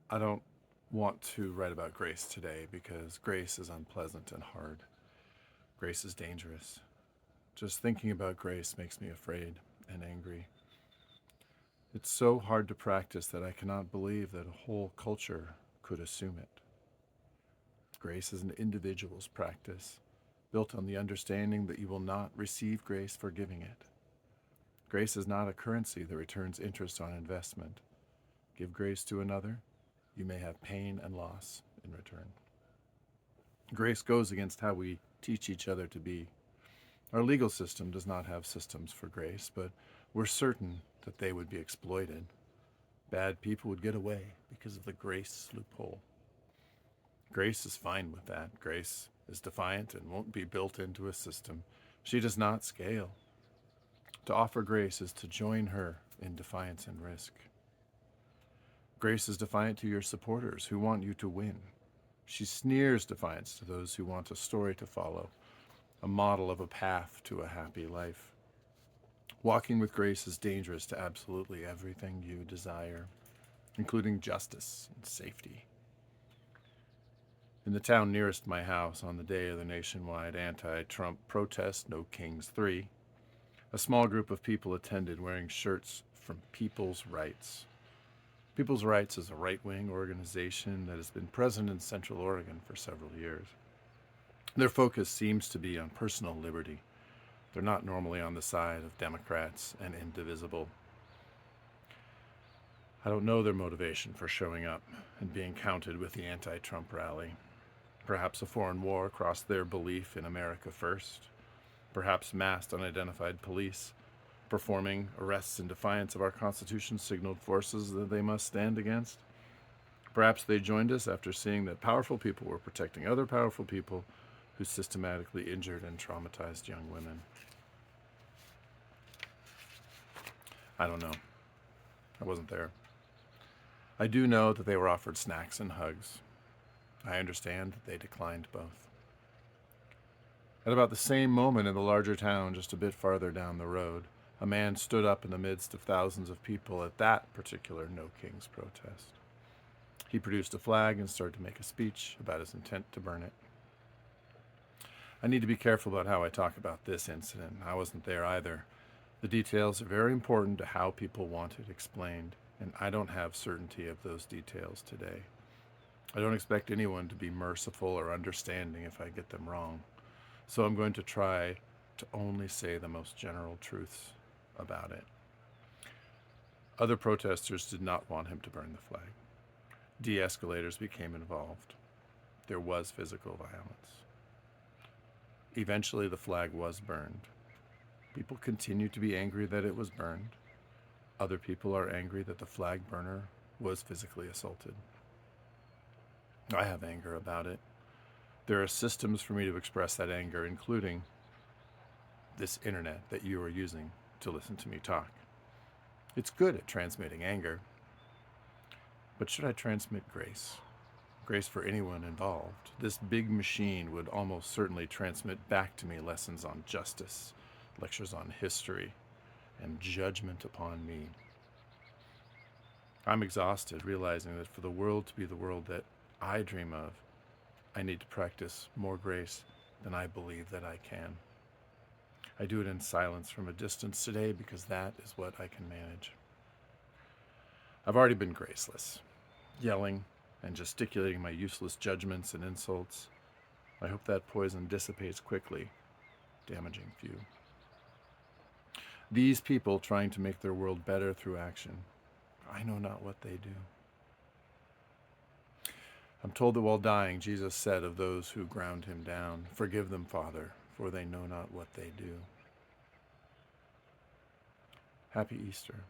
I don't want to write about grace today because grace is unpleasant and hard. Grace is dangerous. Just thinking about grace makes me afraid and angry. It's so hard to practice that I cannot believe that a whole culture could assume it. Grace is an individual's practice, built on the understanding that you will not receive grace for giving it. Grace is not a currency that returns interest on investment. Give grace to another, you may have pain and loss in return. Grace goes against how we teach each other to be. Our legal system does not have systems for grace, but we're certain that they would be exploited. Bad people would get away because of the grace loophole. Grace is fine with that. Grace is defiant and won't be built into a system. She does not scale. To offer grace is to join her in defiance and risk. Grace is defiant to your supporters who want you to win. She sneers defiance to those who want a story to follow, a model of a path to a happy life. Walking with grace is dangerous to absolutely everything you desire, including justice and safety. In the town nearest my house, on the day of the nationwide anti Trump protest, No Kings 3, a small group of people attended wearing shirts from People's Rights. People's Rights is a right wing organization that has been present in Central Oregon for several years. Their focus seems to be on personal liberty. They're not normally on the side of Democrats and indivisible. I don't know their motivation for showing up and being counted with the anti Trump rally. Perhaps a foreign war crossed their belief in America first. Perhaps massed unidentified police performing arrests in defiance of our Constitution's signaled forces that they must stand against. Perhaps they joined us after seeing that powerful people were protecting other powerful people who systematically injured and traumatized young women. I don't know. I wasn't there. I do know that they were offered snacks and hugs. I understand that they declined both. At about the same moment in the larger town, just a bit farther down the road, a man stood up in the midst of thousands of people at that particular No Kings protest. He produced a flag and started to make a speech about his intent to burn it. I need to be careful about how I talk about this incident. I wasn't there either. The details are very important to how people want it explained, and I don't have certainty of those details today. I don't expect anyone to be merciful or understanding if I get them wrong, so I'm going to try to only say the most general truths about it. Other protesters did not want him to burn the flag. De-escalators became involved. There was physical violence. Eventually, the flag was burned. People continue to be angry that it was burned. Other people are angry that the flag burner was physically assaulted. I have anger about it. There are systems for me to express that anger, including this internet that you are using to listen to me talk. It's good at transmitting anger, but should I transmit grace? Grace for anyone involved. This big machine would almost certainly transmit back to me lessons on justice, lectures on history, and judgment upon me. I'm exhausted realizing that for the world to be the world that I dream of, I need to practice more grace than I believe that I can. I do it in silence from a distance today because that is what I can manage. I've already been graceless, yelling and gesticulating my useless judgments and insults. I hope that poison dissipates quickly, damaging few. These people trying to make their world better through action, I know not what they do. I'm told that while dying, Jesus said of those who ground him down, "Forgive them, Father, for they know not what they do." Happy Easter.